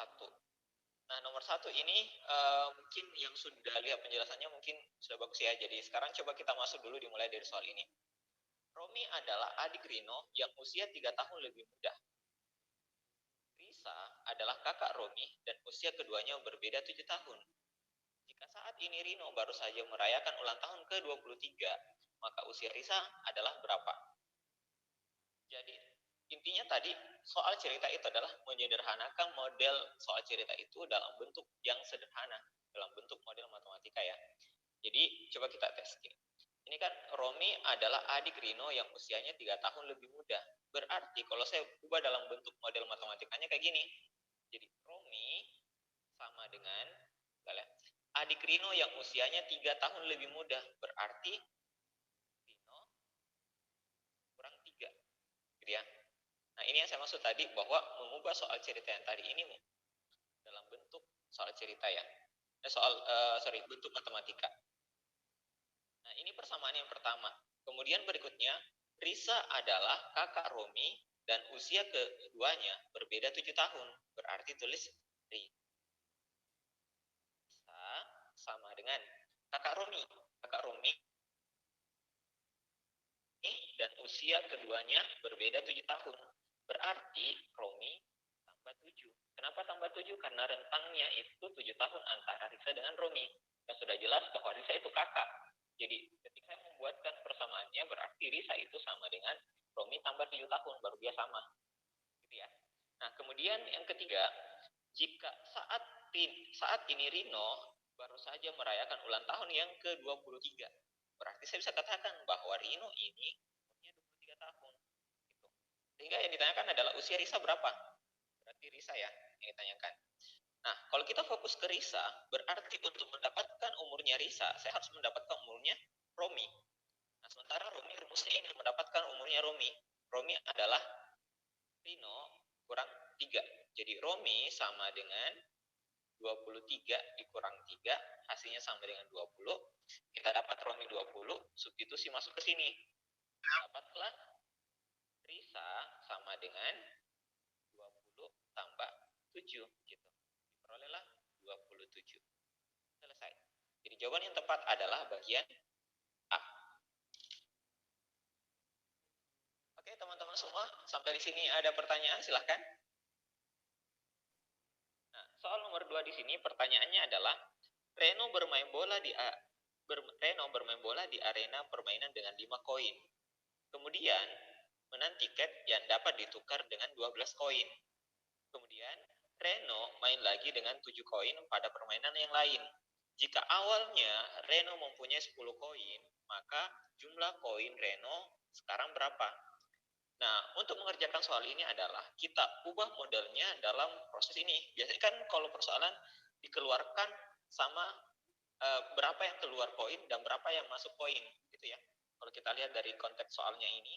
1. Nah, nomor 1 ini mungkin yang sudah lihat penjelasannya mungkin sudah bagus ya. Jadi sekarang coba kita masuk dulu dimulai dari soal ini. Romi adalah adik Rino yang usia 3 tahun lebih muda. Risa adalah kakak Romi dan usia keduanya berbeda 7 tahun. Jika saat ini Rino baru saja merayakan ulang tahun ke-23, maka usia Risa adalah berapa? Jadi intinya tadi soal cerita itu adalah menyederhanakan model soal cerita itu dalam bentuk yang sederhana, dalam bentuk model matematika ya. Jadi coba kita tes. Ini kan Romi adalah adik Rino yang usianya 3 tahun lebih muda. Berarti kalau saya ubah dalam bentuk model matematikanya kayak gini. Jadi Romi sama dengan adik Rino yang usianya 3 tahun lebih muda. Berarti Rino kurang 3. Gitu ya. Nah, ini yang saya maksud tadi bahwa mengubah soal cerita yang tadi ini dalam bentuk soal cerita ya. Bentuk matematika. Nah, ini persamaan yang pertama. Kemudian berikutnya, Risa adalah kakak Romi dan usia keduanya berbeda 7 tahun. Berarti tulis Risa sama dengan kakak Romi. Kakak Romi dan usia keduanya berbeda 7 tahun. Berarti Romi tambah 7. Kenapa tambah 7? Karena rentangnya itu 7 tahun antara Risa dengan Romi. Yang sudah jelas bahwa Risa itu kakak. Jadi ketika saya membuatkan persamaannya berarti Risa itu sama dengan Romi tambah 7 tahun, baru dia sama. Gitu ya. Nah, kemudian yang ketiga, jika saat ini Rino baru saja merayakan ulang tahun yang ke-23, berarti saya bisa katakan bahwa Rino ini umurnya 23 tahun. Gitu. Sehingga yang ditanyakan adalah usia Risa berapa? Berarti Risa ya yang ditanyakan. Nah, kalau kita fokus ke Risa, berarti untuk mendapatkan umurnya Risa, saya harus mendapatkan umurnya Romi. Nah, sementara Romi rumusnya ini mendapatkan umurnya Romi. Romi adalah Rino kurang 3. Jadi Romi sama dengan 23 dikurang 3, hasilnya sama dengan 20. Kita dapat Romi 20, substitusi masuk ke sini. Dapatlah Risa sama dengan 20 tambah 7 gitu. Diperolehlah 27. Selesai. Jadi jawaban yang tepat adalah bagian A. Oke, teman-teman semua, sampai di sini ada pertanyaan, silahkan. Nah, soal nomor 2 di sini pertanyaannya adalah Reno bermain bola di arena permainan dengan 5 koin. Kemudian menang tiket yang dapat ditukar dengan 12 koin. Kemudian Reno main lagi dengan 7 koin pada permainan yang lain. Jika awalnya Reno mempunyai 10 koin, maka jumlah koin Reno sekarang berapa? Nah, untuk mengerjakan soal ini adalah kita ubah modelnya dalam proses ini. Biasanya kan kalau persoalan dikeluarkan sama berapa yang keluar koin dan berapa yang masuk koin, gitu ya. Kalau kita lihat dari konteks soalnya ini,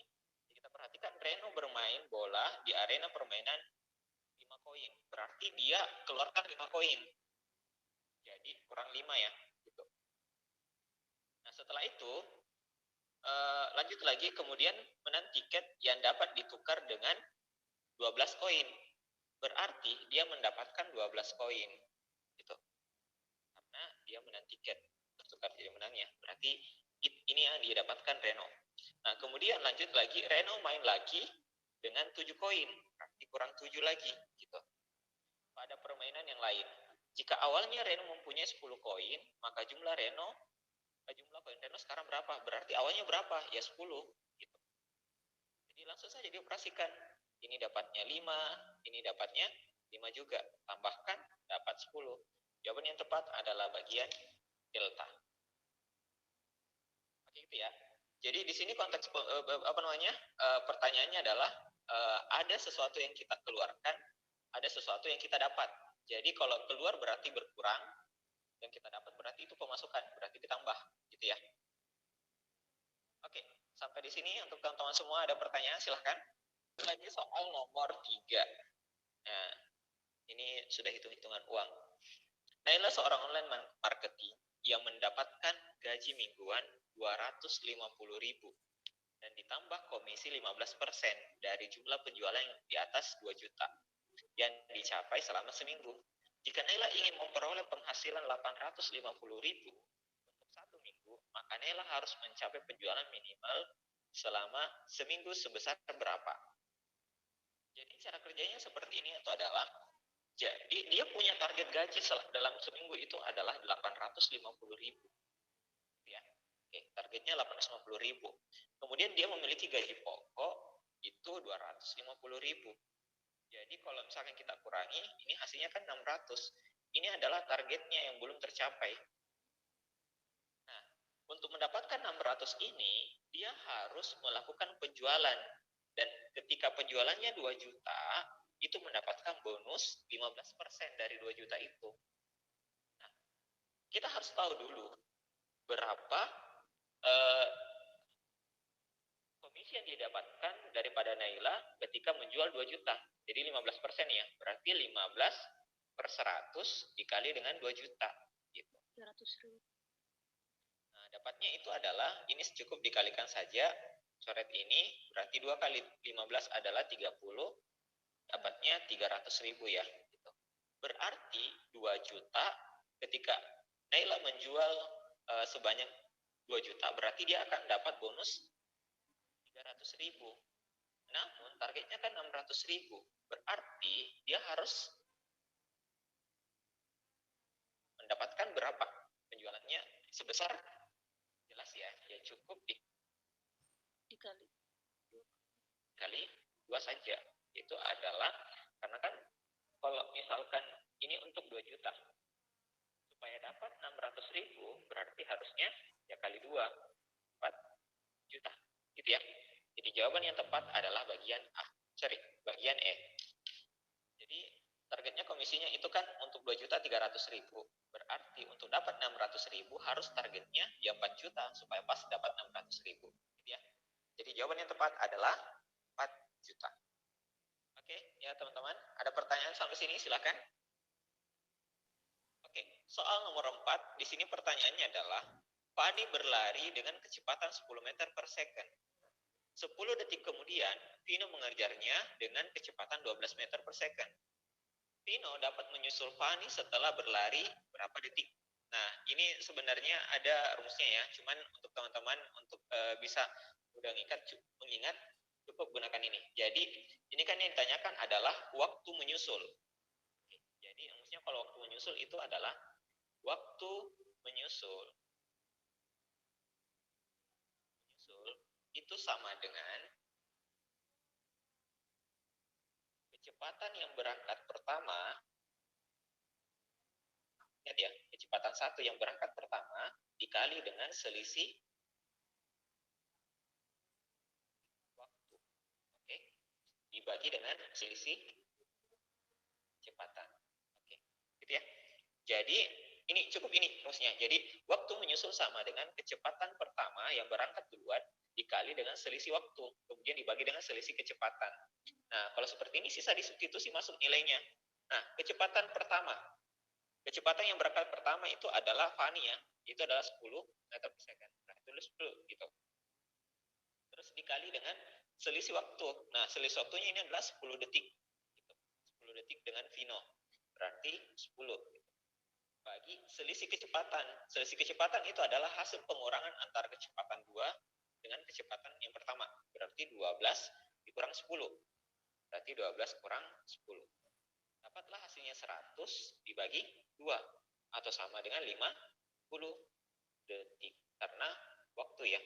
kita perhatikan Reno bermain bola di arena permainan 5 koin. Berarti dia keluarkan 5 koin. Jadi kurang 5 ya, gitu. Nah, setelah itu lanjut lagi, kemudian menang tiket yang dapat ditukar dengan 12 koin. Berarti dia mendapatkan 12 koin. Gitu. Karena dia menang tiket, tertukar jadi menangnya. Berarti ini yang didapatkan Reno. Nah, kemudian lanjut lagi, Reno main lagi dengan 7 koin. Berarti kurang 7 lagi. Gitu. Pada permainan yang lain. Jika awalnya Reno mempunyai 10 koin, maka jumlah koin Reno sekarang berapa? Berarti awalnya berapa? Ya 10. Gitu. Jadi langsung saja dioperasikan. Ini dapatnya 5, ini dapatnya 5 juga. Tambahkan, dapat 10. Jawaban yang tepat adalah bagian delta. Oke, gitu ya. Jadi di sini konteks pertanyaannya adalah ada sesuatu yang kita keluarkan, ada sesuatu yang kita dapat. Jadi kalau keluar berarti berkurang, yang kita dapat berarti itu pemasukan, berarti ditambah, gitu ya. Oke, sampai di sini untuk teman-teman semua ada pertanyaan, silahkan. Lagi soal nomor 3. Nah, ini sudah hitung-hitungan uang. Naila seorang online marketing yang mendapatkan gaji mingguan 250.000 dan ditambah komisi 15% dari jumlah penjualan yang di atas 2 juta. yang dicapai selama seminggu. Jika Naila ingin memperoleh penghasilan 850.000 untuk 1 minggu, maka Naila harus mencapai penjualan minimal selama seminggu sebesar berapa? Jadi cara kerjanya seperti ini itu adalah, jadi dia punya target gaji dalam seminggu itu adalah 850.000. Ya. Oke, targetnya 850.000. Kemudian dia memiliki gaji pokok itu 250.000. Jadi kalau misalkan kita kurangi, ini hasilnya kan 600. Ini adalah targetnya yang belum tercapai. Nah, untuk mendapatkan 600 ini, dia harus melakukan penjualan. Dan ketika penjualannya 2 juta, itu mendapatkan bonus 15% dari 2 juta itu. Nah, kita harus tahu dulu berapa komisi yang didapatkan daripada Naila ketika menjual 2 juta. Jadi 15% ya, berarti 15 per 100 dikali dengan 2 juta. Gitu. 200.000. Nah, dapatnya itu adalah, ini cukup dikalikan saja, coret ini, berarti 2 kali 15 adalah 30, dapatnya 300.000 ya. Gitu. Berarti 2 juta ketika Naila menjual sebanyak 2 juta, berarti dia akan dapat bonus 300.000. Namun targetnya kan 600.000. Berarti dia harus mendapatkan berapa penjualannya sebesar, jelas ya, ya cukup dikali 2 saja. Itu adalah, karena kan kalau misalkan ini untuk 2 juta, supaya dapat 600.000 berarti harusnya ya kali 2, 4 juta. Gitu ya. Jadi jawaban yang tepat adalah bagian bagian E. Jadi targetnya komisinya itu kan untuk 2.300.000. Berarti untuk dapat 600.000 harus targetnya ya 4 juta supaya pas dapat 600.000. Gitu ya. Jadi jawaban yang tepat adalah 4 juta. Oke, ya teman-teman, ada pertanyaan sampai sini silakan. Oke, soal nomor 4, di sini pertanyaannya adalah Fani berlari dengan kecepatan 10 meter per second. 10 detik kemudian, Vino mengejarnya dengan kecepatan 12 meter per second. Vino dapat menyusul Fani setelah berlari berapa detik? Nah, ini sebenarnya ada rumusnya ya, cuman untuk teman-teman untuk bisa mudah mengingat, cukup gunakan ini. Jadi, ini kan yang ditanyakan adalah waktu menyusul. Oke, jadi rumusnya kalau waktu menyusul itu adalah waktu menyusul itu sama dengan kecepatan yang berangkat pertama, ingat ya, kecepatan 1 yang berangkat pertama dikali dengan selisih waktu. Oke. Dibagi dengan selisih kecepatan. Oke. Gitu ya. Jadi ini cukup ini rumusnya. Jadi waktu menyusul sama dengan kecepatan pertama yang berangkat duluan dikali dengan selisih waktu, kemudian dibagi dengan selisih kecepatan. Nah, kalau seperti ini sisa disubstitusi masuk nilainya. Nah, kecepatan pertama. Kecepatan yang berangkat pertama itu adalah Fani ya. Itu adalah 10 meter per second. Nah, tulis 10 gitu. Terus dikali dengan selisih waktu. Nah, selisih waktunya ini adalah 10 detik. Gitu. 10 detik dengan Vino. Berarti 10. Gitu. Bagi selisih kecepatan. Selisih kecepatan itu adalah hasil pengurangan antara kecepatan 2 dengan kecepatan yang pertama. Berarti 12 dikurang 10. Berarti 12 kurang 10. Dapatlah hasilnya 100 dibagi 2. Atau sama dengan 50 detik. Karena waktu ya.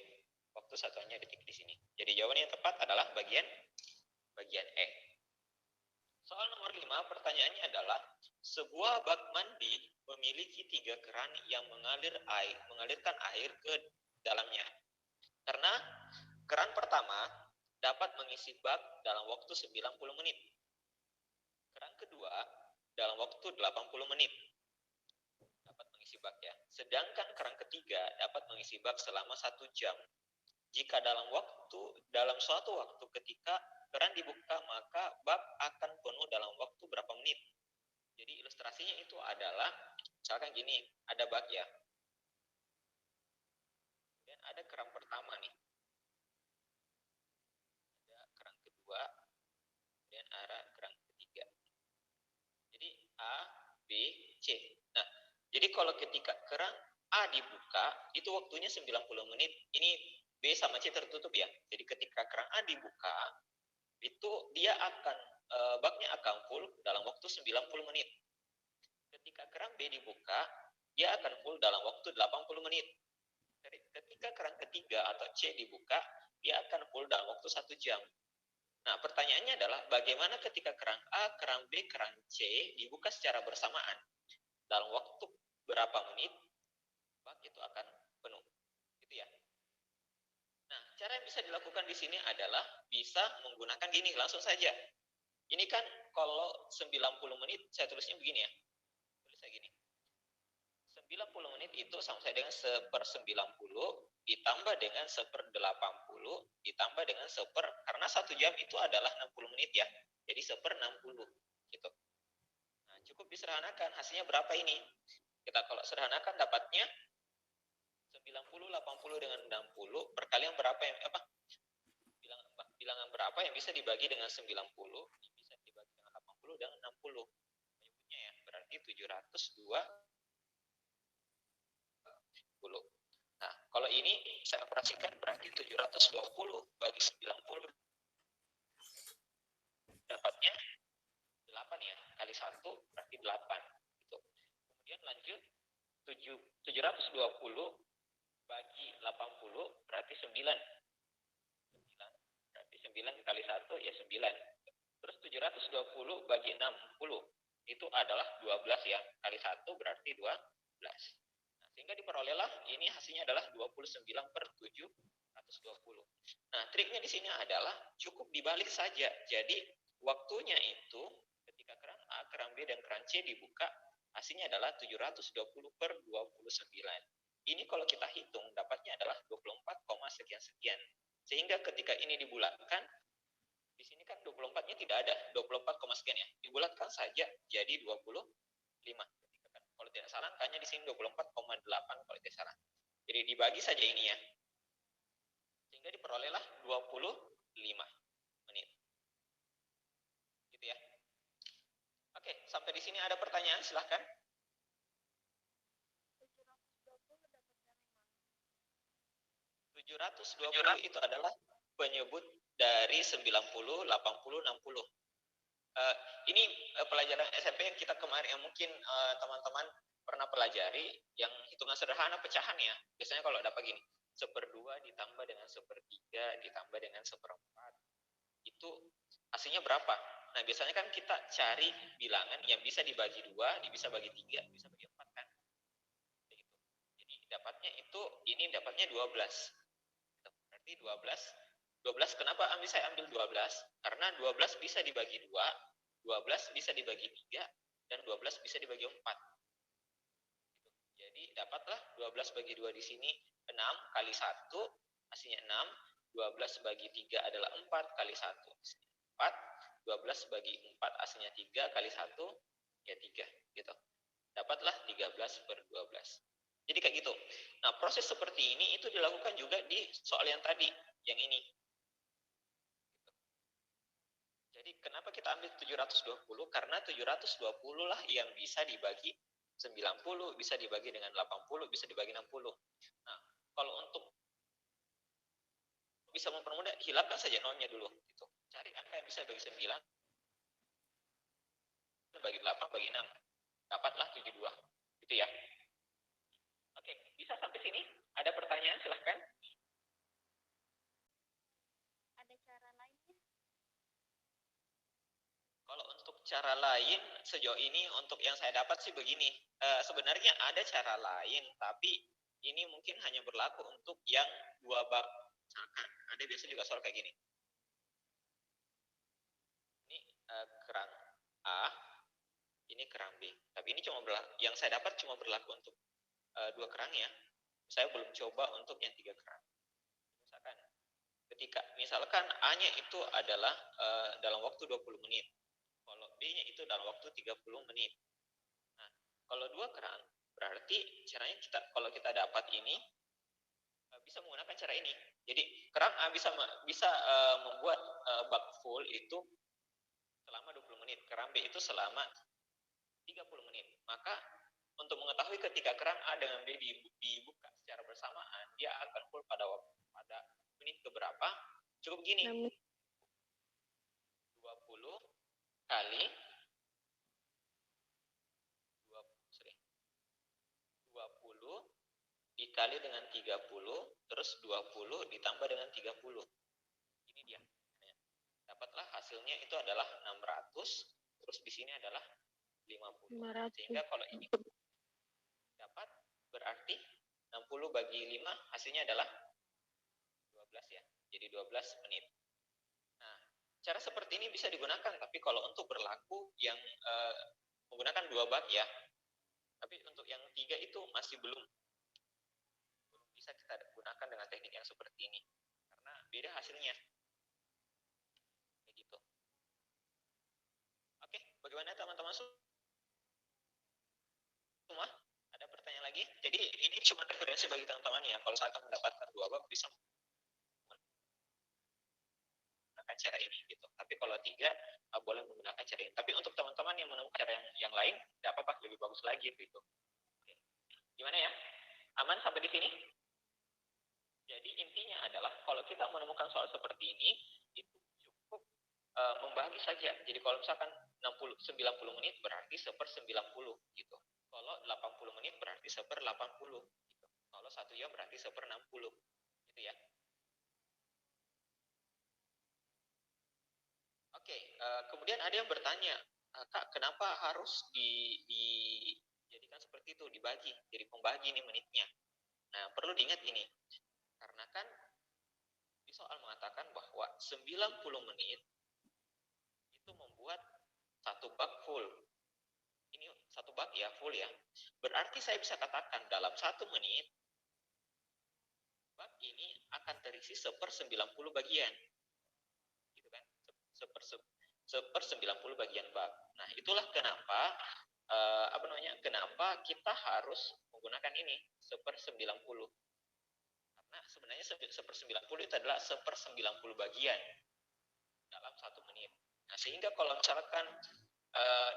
Waktu satuannya detik di sini. Jadi jawaban yang tepat adalah bagian E. Soal nomor 5, pertanyaannya adalah sebuah bak mandi memiliki 3 keran yang mengalirkan air ke dalamnya. Karena keran pertama dapat mengisi bak dalam waktu 90 menit. Keran kedua dalam waktu 80 menit. Dapat mengisi bak ya. Sedangkan keran ketiga dapat mengisi bak selama 1 jam. Jika dalam suatu waktu ketika keran dibuka, maka bak akan penuh dalam waktu berapa menit? Jadi ilustrasinya itu adalah, misalkan gini, ada bak ya. Dan ada keran pertama nih. Ada keran kedua, dan ada keran ketiga. B, C. Nah, jadi kalau ketika keran A dibuka, itu waktunya 90 menit. Ini B sama C tertutup ya. Jadi ketika keran A dibuka, itu dia akan baknya akan full dalam waktu 90 menit. Ketika keran B dibuka, dia akan full dalam waktu 80 menit. Ketika keran ketiga atau C dibuka, dia akan full dalam waktu 1 jam. Nah, pertanyaannya adalah bagaimana ketika keran A, keran B, keran C dibuka secara bersamaan? Dalam waktu berapa menit bak itu akan penuh. Gitu ya. Nah, cara yang bisa dilakukan di sini adalah bisa menggunakan gini, langsung saja. Ini kan kalau 90 menit, saya tulisnya begini ya. Tulisnya gini. 90 menit itu sama saya dengan 1/90 ditambah dengan 1/80 ditambah dengan karena 1 jam itu adalah 60 menit ya. Jadi 1/60 gitu. Nah, cukup disederhanakan. Hasilnya berapa ini? Kita kalau sederhanakan dapatnya 90, 80 dengan 60 perkalian berapa yang bilangan berapa yang bisa dibagi dengan 90, bisa dibagi dengan 80 dan 60. Menyebutnya ya, berarti 702. Nah, kalau ini saya operasikan berarti 720 bagi 90 dapatnya 8 ya, kali 1 berarti 8 gitu. Kemudian lanjut 720 bagi 80 berarti 9. 9 berarti 9 kali 1 ya 9. Terus 720 bagi 60 itu adalah 12 ya, kali 1 berarti 12. Sehingga diperolehlah ini hasilnya adalah 29/720. Nah, triknya di sini adalah cukup dibalik saja. Jadi waktunya itu ketika keran A, keran B, dan keran C dibuka, hasilnya adalah 720/29. Ini kalau kita hitung dapatnya adalah 24, sekian-sekian. Sehingga ketika ini dibulatkan, di sini kan 24-nya tidak ada, 24, sekian ya. Dibulatkan saja jadi 25. Kalau tidak salah angkanya di sini 24,8 kalau tidak salah. Jadi dibagi saja ini ya. Sehingga diperolehlah 25 menit. Gitu ya. Oke, sampai di sini ada pertanyaan silahkan. 720 itu adalah penyebut dari 90, 80, 60. Ini pelajaran SMP yang kita kemarin yang mungkin teman-teman pernah pelajari yang hitungan sederhana pecahan ya. Biasanya kalau dapat gini, 1/2 ditambah dengan 1/3 ditambah dengan 1/4 itu hasilnya berapa? Nah, biasanya kan kita cari bilangan yang bisa dibagi 2, bisa bagi 3, bisa bagi 4 kan. Jadi dapatnya itu ini dapatnya 12. Berarti 12 kenapa saya ambil 12? Karena 12 bisa dibagi 2, 12 bisa dibagi 3, dan 12 bisa dibagi 4. Jadi dapatlah 12 bagi 2 di sini 6 kali 1 hasilnya 6, 12 bagi 3 adalah 4 kali 1 hasilnya 4, 12 bagi 4 hasilnya 3 kali 1 ya 3 gitu. Dapatlah 13/12. Jadi kayak gitu. Nah, proses seperti ini itu dilakukan juga di soal yang tadi, yang ini. Jadi kenapa kita ambil 720? Karena 720 lah yang bisa dibagi 90, bisa dibagi dengan 80, bisa dibagi 60. Nah, kalau untuk bisa mempermudah, hilangkan saja nolnya dulu. Gitu. Cari angka yang bisa bagi 9, bagi 8, bagi 6. Dapatlah 72. Gitu ya. Oke, bisa sampai sini? Ada pertanyaan? Silahkan. Ada cara lainnya? Kalau untuk cara lain, sejauh ini untuk yang saya dapat sih begini. Sebenarnya ada cara lain, tapi ini mungkin hanya berlaku untuk yang 2 bak. Misalkan, ada biasa juga soal kayak gini. Ini keran A, ini keran B. Tapi ini cuma yang saya dapat cuma berlaku untuk 2 keran ya. Saya belum coba untuk yang 3 keran. Misalkan A-nya itu adalah dalam waktu 20 menit. Kalau B-nya itu dalam waktu 30 menit. Nah, kalau 2 keran, berarti caranya kalau kita dapat ini, bisa menggunakan cara ini. Jadi, keran A bisa membuat bak full itu selama 20 menit. Keran B itu selama 30 menit. Maka untuk mengetahui ketika keran A dengan B dibuka secara bersamaan, dia akan full pada menit keberapa? Cukup gini. 20 kali 20 dikali dengan 30, terus 20 ditambah dengan 30. Ini dia. Dapatlah hasilnya itu adalah 600, terus di sini adalah 50. 500. Sehingga kalau ini dapat, berarti 60 bagi 5 hasilnya adalah 12 ya. Jadi 12 menit. Nah, cara seperti ini bisa digunakan, tapi kalau untuk berlaku yang menggunakan 2 bak ya. Tapi untuk yang 3 itu masih belum bisa kita gunakan dengan teknik yang seperti ini. Karena beda hasilnya. Kayak gitu. Oke, bagaimana teman-teman semua? Ada pertanyaan lagi? Jadi ini cuma referensi bagi teman-teman ya. Kalau saya akan mendapatkan 2 bab bisa menggunakan cara ini gitu. Tapi kalau 3 boleh menggunakan cara ini. Tapi untuk teman-teman yang menemukan cara yang lain, tidak apa-apa, lebih bagus lagi gitu. Oke. Gimana ya? Aman sampai di sini? Jadi intinya adalah kalau kita menemukan soal seperti ini, itu cukup membagi saja. Jadi kalau misalkan 90 menit berarti 1/90 gitu. Kalau 80 menit berarti 1/80 gitu. Kalau 1 jam berarti 1/60 gitu ya. Oke, kemudian ada yang bertanya, Kak, kenapa harus dijadikan seperti itu, dibagi, jadi pembagi nih menitnya. Nah, perlu diingat ini, karena kan di soal mengatakan bahwa 90 menit itu membuat satu bak full. Ini satu bak ya, full ya. Berarti saya bisa katakan dalam 1 menit, bak ini akan terisi 1/90 bagian. Gitu kan? 1/90 bagian bak. Nah, itulah kenapa kenapa kita harus menggunakan ini 1/90. Karena sebenarnya 1/90 itu adalah 1/90 bagian dalam 1 menit. Nah, sehingga kalau misalkan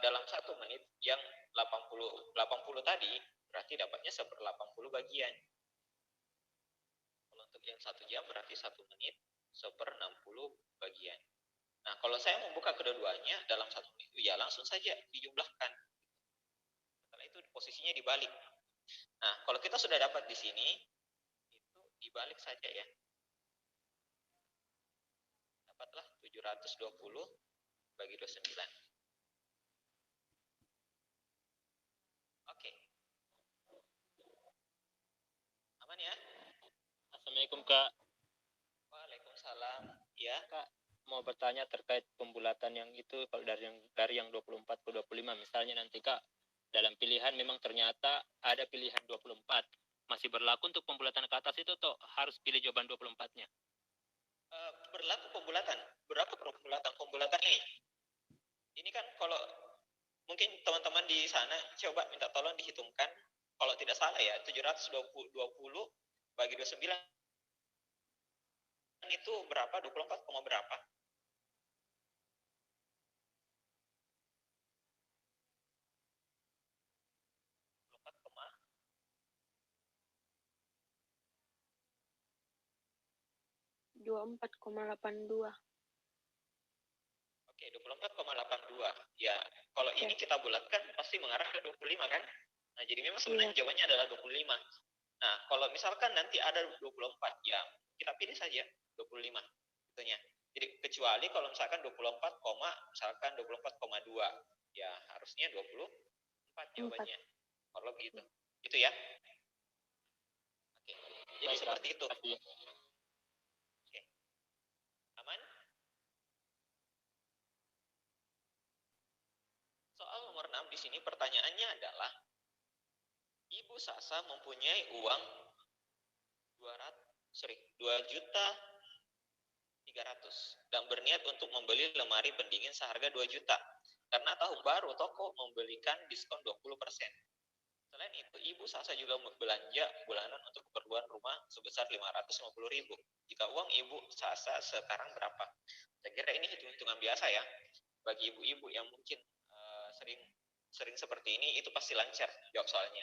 dalam 1 menit yang 80 tadi, berarti dapatnya 1/80 bagian. Kalau untuk yang 1 jam berarti 1 menit 1/60 bagian. Nah, kalau saya membuka kedua-duanya dalam 1 menit, ya langsung saja dijumlahkan. Setelah itu posisinya dibalik. Nah, kalau kita sudah dapat di sini, itu dibalik saja ya. Dapatlah 720 bagi 29. Oke. Aman ya? Assalamualaikum Kak. Waalaikumsalam. Ya. Kak, mau bertanya terkait pembulatan yang itu, kalau dari yang 24 ke 25 misalnya nanti Kak, dalam pilihan memang ternyata ada pilihan 24. Masih berlaku untuk pembulatan ke atas itu toh harus pilih jawaban 24-nya? Berlaku pembulatan. Berapa pembulatan? Pembulatan ini? Ini kan kalau mungkin teman-teman di sana coba minta tolong dihitungkan. Kalau tidak salah ya, 720 bagi 29 itu berapa? 24, berapa? 24,82. Oke, 24,82. Ya, kalau ini kita bulatkan pasti mengarah ke 25 kan? Nah, jadi memang sebenarnya jawabannya adalah 25. Nah, kalau misalkan nanti ada 24, ya kita pilih saja 25. Itunya. Jadi kecuali kalau misalkan 24, misalkan 24,2. Ya, harusnya 24 jawabannya. Kalau begitu. Itu ya. Oke. Jadi Baik, seperti Kak. itu. Oke. Aman? Soal nomor 6 di sini pertanyaannya adalah Ibu Sasa mempunyai uang 2.300.000 dan berniat untuk membeli lemari pendingin seharga 2 juta. Karena tahun baru toko memberikan diskon 20%. Selain itu, Ibu Sasa juga belanja bulanan untuk keperluan rumah sebesar 550.000. Jika uang Ibu Sasa sekarang berapa? Saya kira ini hitung-hitungan biasa ya bagi ibu-ibu yang mungkin sering sering seperti ini, itu pasti lancar jawab soalnya.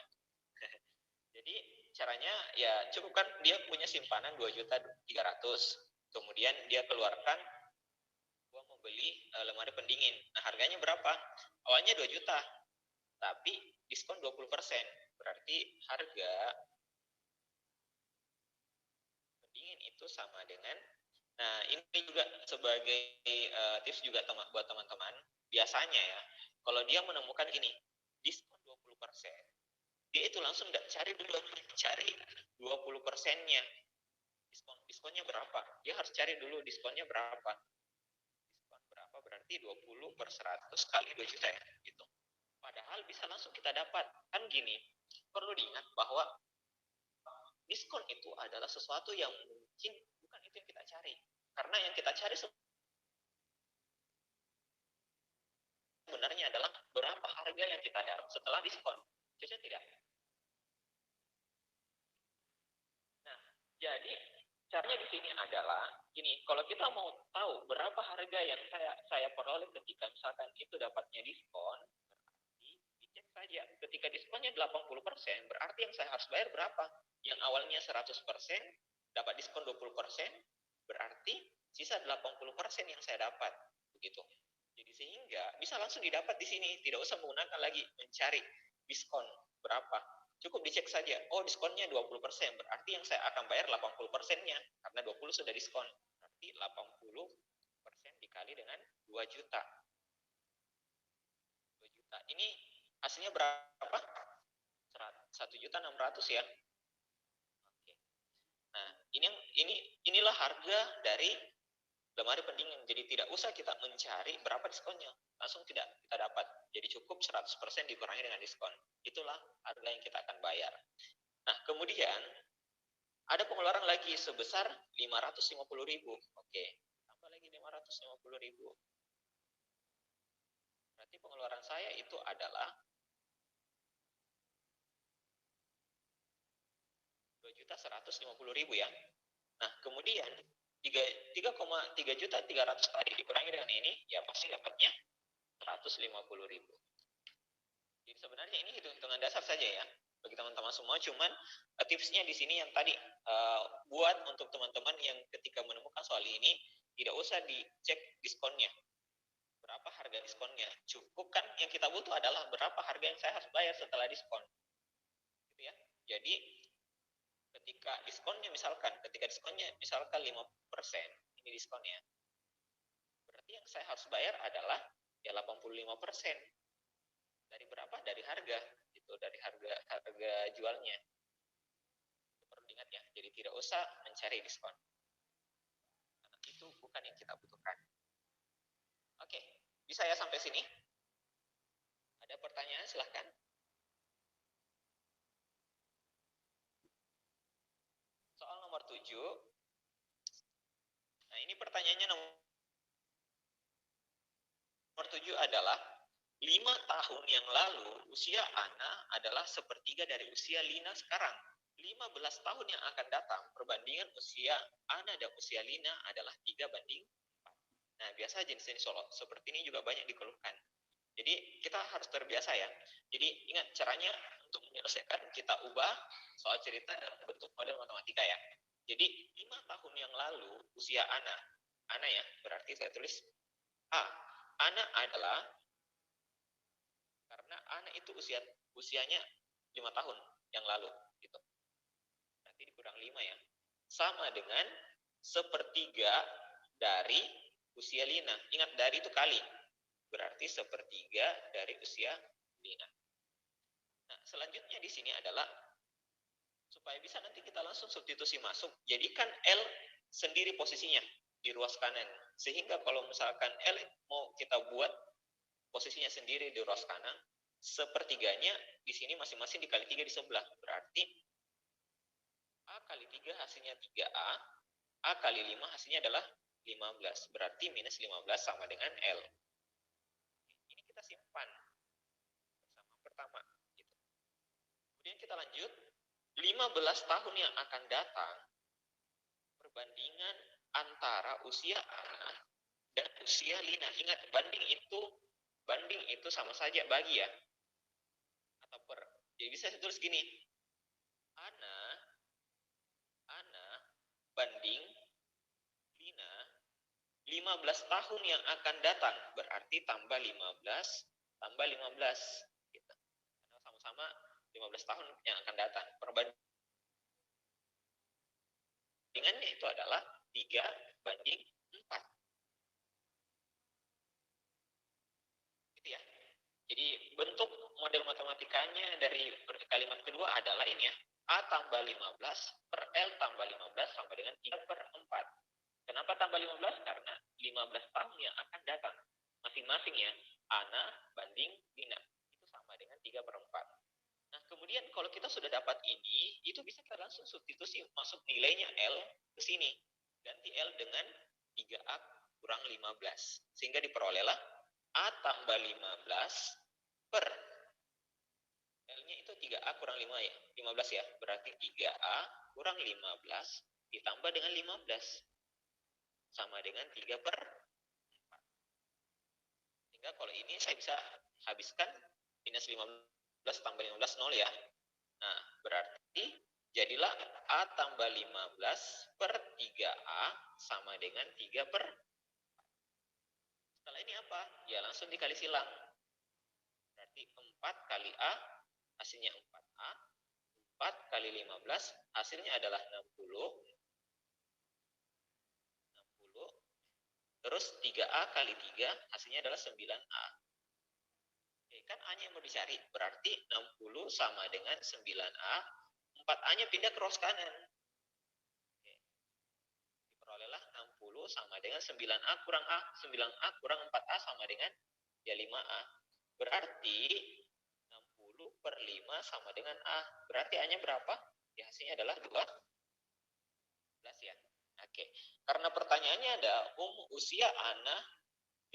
Jadi caranya ya cukup kan dia punya simpanan 2.300.000. Kemudian dia keluarkan, gua mau beli lemari pendingin. Nah, harganya berapa? Awalnya 2 juta. Tapi diskon 20%. Berarti harga pendingin itu sama dengan, nah ini juga sebagai tips juga buat teman-teman. Biasanya ya, kalau dia menemukan gini, diskon 20%, dia itu langsung cari 20%-nya. Diskonnya berapa? Dia harus cari dulu diskonnya berapa. Diskon berapa berarti 20 per 100 kali 2 juta ya, gitu. Padahal bisa langsung kita dapat. Kan gini, perlu diingat bahwa diskon itu adalah sesuatu yang mungkin bukan itu yang kita cari. Karena yang kita cari sebenarnya adalah berapa harga yang kita dapat setelah diskon. Cocok tidak? Nah, jadi caranya di sini adalah gini, kalau kita mau tahu berapa harga yang saya peroleh ketika misalkan itu dapatnya diskon, berarti dicek saja. Ketika diskonnya 80%, berarti yang saya harus bayar berapa? Yang awalnya 100%, dapat diskon 20%, berarti sisa 80% yang saya dapat. Begitu. Jadi sehingga bisa langsung didapat di sini, tidak usah menggunakan lagi mencari diskon berapa. Cukup dicek saja, oh diskonnya 20%, berarti yang saya akan bayar 80%-nya, karena 20 sudah diskon. Berarti 80% dikali dengan 2 juta. 2 juta. Ini hasilnya berapa? 1.600.000 ya. Oke. Nah, inilah harga dari lemari pendingin. Jadi tidak usah kita mencari berapa diskonnya, langsung tidak kita dapat. Jadi cukup 100% dikurangi dengan diskon. Itulah harga yang kita akan bayar. Nah, kemudian ada pengeluaran lagi sebesar 550.000. Oke, tambah lagi 550.000. Berarti pengeluaran saya itu adalah 2.150.000 ya. Nah, kemudian 3,3 juta 300 tadi dikurangi dengan ini, ya pasti dapatnya 150.000. Jadi sebenarnya ini hitung-hitungan dasar saja ya bagi teman-teman semua. Cuman tipsnya di sini yang tadi buat untuk teman-teman yang ketika menemukan soal ini tidak usah dicek diskonnya. Berapa harga diskonnya? Cukup kan yang kita butuh adalah berapa harga yang saya harus bayar setelah diskon. Gitu ya. Jadi ketika diskonnya misalkan 5%, ini diskonnya. Berarti yang saya harus bayar adalah ya 85%. Dari berapa? Dari harga, itu dari harga jualnya. Itu perlu diingat ya. Jadi tidak usah mencari diskon. Karena itu bukan yang kita butuhkan. Oke, bisa ya sampai sini? Ada pertanyaan? Silahkan. Soal nomor 7. Nah, ini pertanyaannya nomor 7 adalah 5 tahun yang lalu usia Ana adalah sepertiga dari usia Lina sekarang. 15 tahun yang akan datang perbandingan usia Ana dan usia Lina adalah 3:4. Nah, biasa jenis-jenis soal seperti ini juga banyak dikeluhkan. Jadi kita harus terbiasa ya. Jadi ingat caranya untuk menyelesaikan, kita ubah soal cerita dalam bentuk model matematika ya. Jadi 5 tahun yang lalu usia Ana ya, berarti saya tulis A. Ana adalah, karena Ana itu usianya 5 tahun yang lalu gitu. Berarti dikurang 5 ya. Sama dengan sepertiga dari usia Lina. Ingat dari itu kali. Berarti sepertiga dari usia Lina. Nah, selanjutnya di sini adalah supaya bisa nanti kita langsung substitusi masuk, jadikan L sendiri posisinya di ruas kanan. Sehingga kalau misalkan L mau kita buat posisinya sendiri di ruas kanan, sepertiganya di sini masing-masing dikali 3 di sebelah. Berarti A kali 3 hasilnya 3A, A kali 5 hasilnya adalah 15. Berarti minus 15 sama dengan L. Ini kita simpan bersama pertama. Gitu. Kemudian kita lanjut. 15 tahun yang akan datang, perbandingan antara usia Ana dan usia Lina. Ingat, banding itu sama saja bagi ya. atau per. Jadi bisa saya tulis gini. Ana banding Lina 15 tahun yang akan datang. Berarti tambah 15 tambah 15 gitu. Karena sama-sama 15 tahun yang akan datang. Perbandingannya itu adalah 3 banding 4. Gitu ya. Jadi bentuk model matematikanya dari kalimat kedua adalah ini ya. A tambah 15 per L tambah 15 sama dengan 3 per 4. Kenapa tambah 15? Karena 15 tahun yang akan datang. Masing-masing ya. Ana banding Lina. Itu sama dengan 3 per 4. Nah, kemudian kalau kita sudah dapat ini, itu bisa kita langsung substitusi masuk nilainya L ke sini. Ganti L dengan 3A kurang 15. Sehingga diperolehlah A tambah 15 per L-nya itu 3A kurang 5 ya. 15 ya. Berarti 3A kurang 15 ditambah dengan 15. Sama dengan 3 per 4. Sehingga kalau ini saya bisa habiskan minus 15 tambah 15 0 ya. Nah, berarti jadilah A tambah 15 per 3A sama dengan 3 per 4. Setelah ini apa? Ya langsung dikali silang. Berarti 4 kali A hasilnya 4A. 4 kali 15 hasilnya adalah 60. Terus 3A kali 3 hasilnya adalah 9A. Oke, kan A-nya yang mau dicari. Berarti 60 sama dengan 9A. 4A-nya pindah ke ruas kanan. Oke. Diperolehlah 60 sama dengan 9A kurang A. 9A kurang 4A sama dengan ya 5A. Berarti 60 per 5 sama dengan A. Berarti A-nya berapa? Ya hasilnya adalah 12 ya. Oke. Karena pertanyaannya ada usia Ana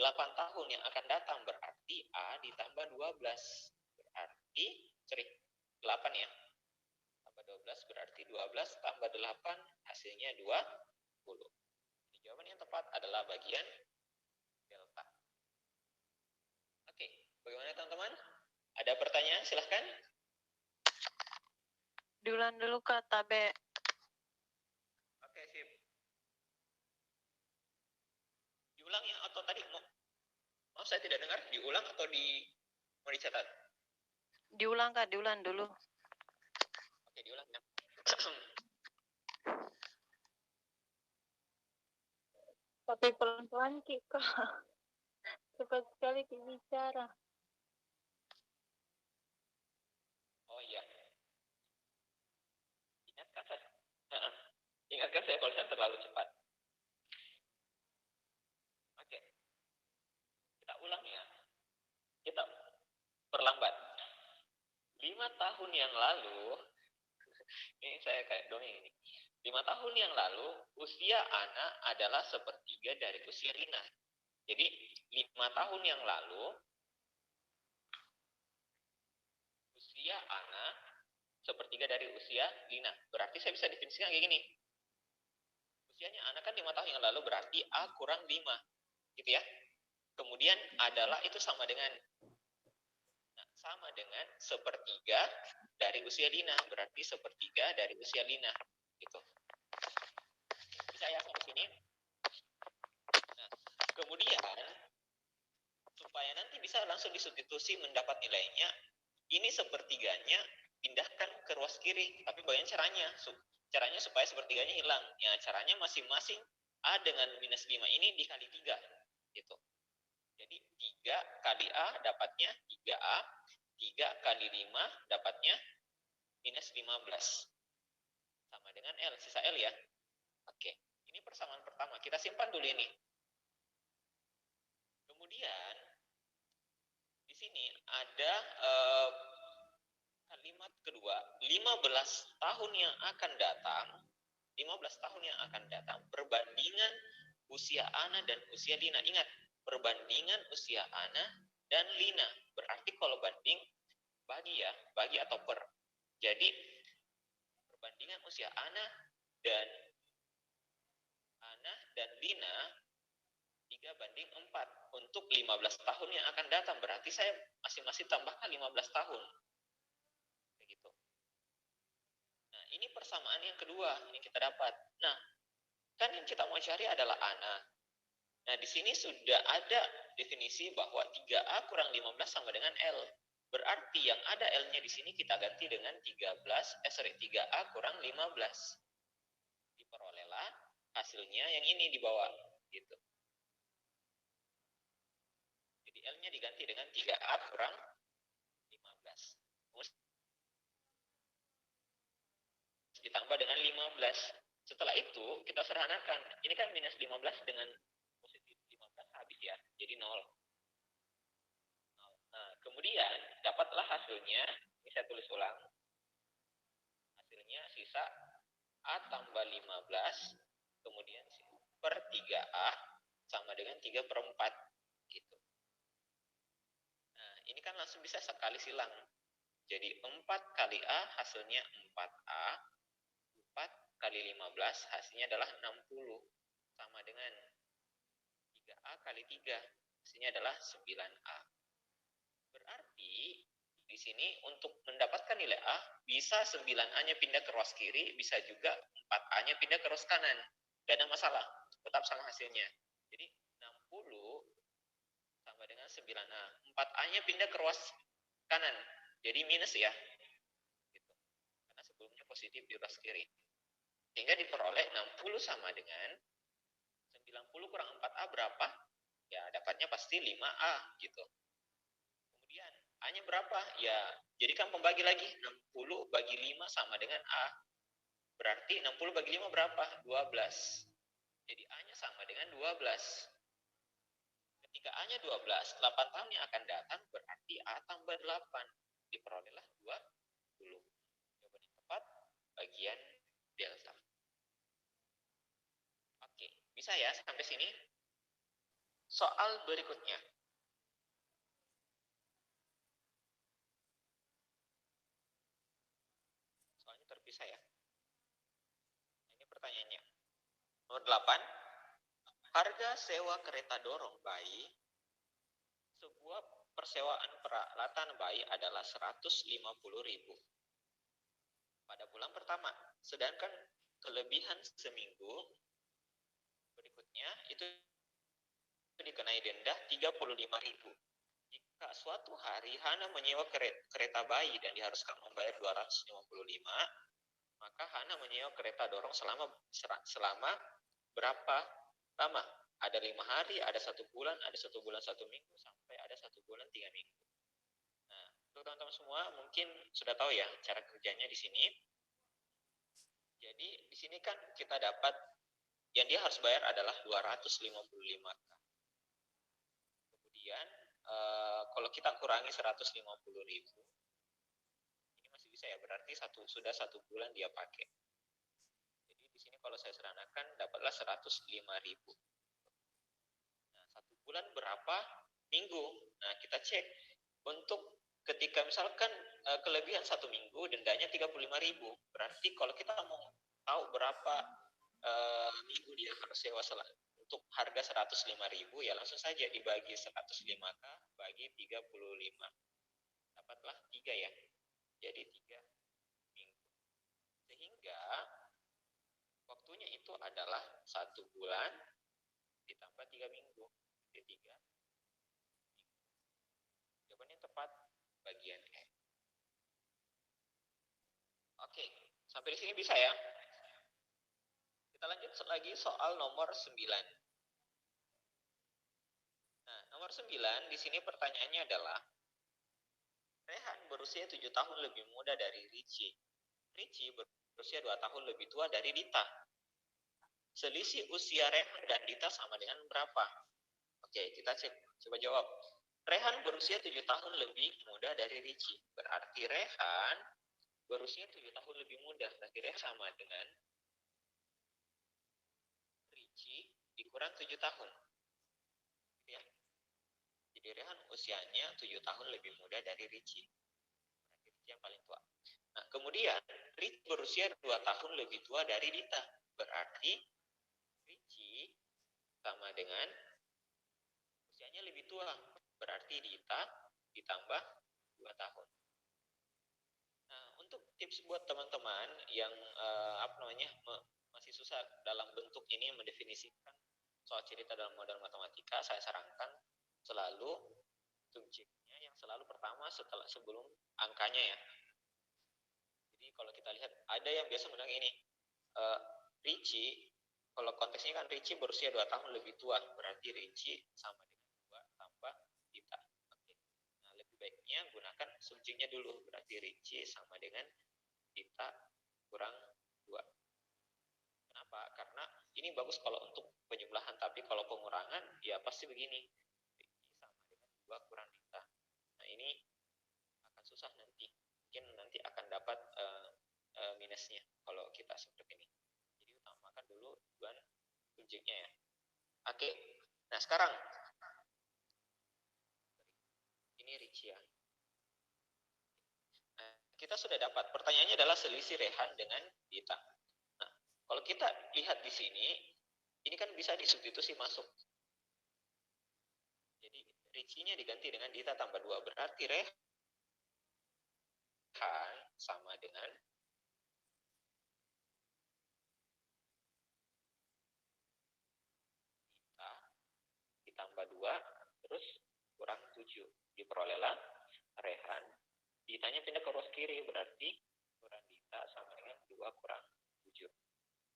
8 tahun yang akan datang, berarti A ditambah 12. Berarti 8 ya. Tambah 12 berarti 12 tambah 8 hasilnya 20. Jadi jawaban yang tepat adalah bagian delta. Oke, bagaimana teman-teman? Ada pertanyaan? Silahkan. Diulang dulu Kak, Tabe. Oke, sip. Diulang ya atau tadi mau? Maaf saya tidak dengar. Diulang atau mau dicatat? Diulang Kak, diulang dulu. Oke, diulang ya. Tapi pelan-pelan Ki, Kak. Cepat sekali Ki bicara. Oh iya. Ingatkan saya kalau saya terlalu cepat. Oke. Kita ulang ya. Kita perlambat. 5 tahun yang lalu, ini saya kayak dongeng ini. 5 tahun yang lalu, usia Ana adalah sepertiga dari usia Lina. Jadi, 5 tahun yang lalu, usia Ana sepertiga dari usia Lina. Berarti saya bisa definisikan kayak gini. Usianya Ana kan 5 tahun yang lalu, berarti A kurang 5. Gitu ya. Kemudian adalah itu sama dengan sepertiga dari usia Lina, berarti sepertiga dari usia Lina gitu. Bisa ya sampai sini? Nah, kemudian supaya nanti bisa langsung disubstitusi mendapat nilainya, ini sepertiganya pindahkan ke ruas kiri. Tapi bagaimana caranya? Caranya supaya sepertiganya hilang. Ya, caranya masing-masing A dengan minus 5 ini dikali 3 gitu. Jadi 3 kali A dapatnya 3A, 3 kali 5 dapatnya minus 15. Sama dengan L, sisa L ya. Oke, ini persamaan pertama. Kita simpan dulu ini. Kemudian, di sini ada kalimat kedua, 15 tahun yang akan datang, 15 tahun yang akan datang, perbandingan usia Ana dan usia Lina. Ingat, perbandingan usia Ana dan Lina. Berarti kalau banding, bagi ya, bagi atau per. Jadi, perbandingan usia Ana dan Lina 3 banding 4 untuk 15 tahun yang akan datang. Berarti saya masing-masing tambahkan 15 tahun. ini persamaan yang kedua yang kita dapat. Nah, kan yang kita mau cari adalah Ana. Nah, di sini sudah ada definisi bahwa 3A kurang 15 sama dengan L. Berarti yang ada L-nya di sini kita ganti dengan 3A kurang 15. Diperolehlah hasilnya yang ini di bawah. Gitu. Jadi L-nya diganti dengan 3A kurang 15. Ditambah dengan 15. Setelah itu kita sederhanakan. Ini kan minus 15 dengan positif 15 habis ya. Jadi 0. Nah, kemudian dapatlah hasilnya. Ini saya tulis ulang. Hasilnya sisa A tambah 15. Kemudian per 3A sama dengan 3 per 4. Gitu. Nah, ini kan langsung bisa sekali silang. Jadi 4 kali A hasilnya 4A. 4 kali 15 hasilnya adalah 60. Sama dengan 3A kali 3 hasilnya adalah 9A. Berarti di sini untuk mendapatkan nilai A bisa 9A-nya pindah ke ruas kiri, bisa juga 4A-nya pindah ke ruas kanan. Gak ada masalah, tetap sama hasilnya. Jadi 60 sama dengan 9A. 4A-nya pindah ke ruas kanan, jadi minus ya. Gitu. Karena sebelumnya positif di ruas kiri. Sehingga diperoleh 60 sama dengan 90 kurang 4A berapa? Ya, dapatnya pasti 5A gitu. Kemudian A-nya berapa? Ya, jadikan pembagi lagi. 60 bagi 5 sama dengan A. Berarti 60 bagi 5 berapa? 12. Jadi A-nya sama dengan 12. Ketika A-nya 12, 8 tahun yang akan datang berarti A tambah 8. Diperolehlah 20. Jawaban yang tepat bagian delta. Oke, bisa ya sampai sini? Soal berikutnya. Soalnya terpisah ya. Ini pertanyaannya. Nomor 8. Harga sewa kereta dorong bayi sebuah persewaan peralatan bayi adalah 150.000 pada bulan pertama. Sedangkan kelebihan seminggu berikutnya itu dikenai denda 35.000. Jika suatu hari Hana menyewa kereta bayi dan diharuskan membayar 255, maka Hana menyewa kereta dorong selama berapa lama? Ada 5 hari, ada 1 bulan, ada 1 bulan 1 minggu, sampai ada 1 bulan 3 minggu. Nah, untuk teman-teman semua mungkin sudah tahu ya cara kerjanya di sini. Jadi di sini kan kita dapat yang dia harus bayar adalah 255K. Kemudian kalau kita kurangi 150.000, ini masih bisa ya, berarti sudah 1 bulan dia pakai. Jadi di sini kalau saya sederhanakan dapatlah 105.000. Nah, 1 bulan berapa minggu? Nah, kita cek. Untuk ketika misalkan kelebihan 1 minggu dendanya 35.000. Berarti kalau kita mau tahu berapa minggu dia harus sewa untuk harga 105.000, ya langsung saja dibagi 105K bagi 35. Dapatlah 3 ya. Jadi 3 minggu. Sehingga waktunya itu adalah 1 bulan ditambah 3 minggu. Jadi 3 minggu. Jawabannya tepat bagian E. Oke, sampai di sini bisa ya? Kita lanjut lagi soal nomor 9. Nah, nomor 9 di sini pertanyaannya adalah Rehan berusia 7 tahun lebih muda dari Richie. Richie berusia 2 tahun lebih tua dari Dita. Selisih usia Rehan dan Dita sama dengan berapa? Oke, kita cek. Coba jawab. Rehan berusia 7 tahun lebih muda dari Richie. Berarti Rehan berusia 7 tahun lebih muda. Berarti Rehan sama dengan Richie dikurang 7 tahun. Ya. Jadi Rehan usianya 7 tahun lebih muda dari Richie. Berarti Richie yang paling tua. Nah, kemudian Richie berusia 2 tahun lebih tua dari Dita. Berarti Richie sama dengan usianya lebih tua. Berarti Dita ditambah 2 tahun. Nah, untuk untuk tips buat teman-teman yang masih susah dalam bentuk ini mendefinisikan soal cerita dalam model matematika, saya sarankan selalu subjeknya yang selalu pertama sebelum angkanya ya. Jadi kalau kita lihat ada yang biasa bilang ini, Richie, kalau konteksnya kan Richie berusia 2 tahun lebih tua, berarti Richie sama dengan 2 tambah Dita. Oke. Nah, lebih baiknya gunakan subjeknya dulu, berarti Richie sama dengan Dita kurang 2. Kenapa? Karena ini bagus kalau untuk penjumlahan, tapi kalau pengurangan ya pasti begini. Richie sama dengan 2 kurang Dita. Nah, ini akan susah nanti. Mungkin nanti akan dapat minusnya kalau kita seperti ini. Jadi utamakan dulu tujuan subjeknya ya. Oke. Nah, sekarang ini Richie ya. Nah, kita sudah dapat. Pertanyaannya adalah selisih Rehan dengan Dita. Nah, kalau kita lihat di sini, ini kan bisa disubstitusi masuk. Jadi Richie-nya diganti dengan Dita tambah 2. Berarti Rehan sama dengan Dita ditambah 2 terus kurang 7. Diperolehlah Rehan. Ditanya pindah ke ruas kiri, berarti kurang Dita sama dengan 2 kurang 7.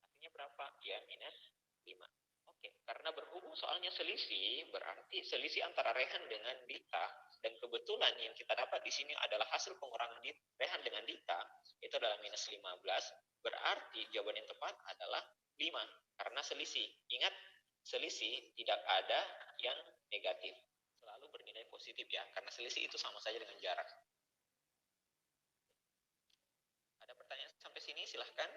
Artinya berapa? Ya, minus 5. Oke, karena berhubung soalnya selisih, berarti selisih antara Rehan dengan Dita, dan kebetulan yang kita dapat di sini adalah hasil pengurangan Rehan dengan Dita, itu adalah minus 15, berarti jawaban yang tepat adalah 5, karena selisih. Ingat, selisih tidak ada yang negatif. Selalu bernilai positif ya, karena selisih itu sama saja dengan jarak. Ada pertanyaan sampai sini? Silahkan.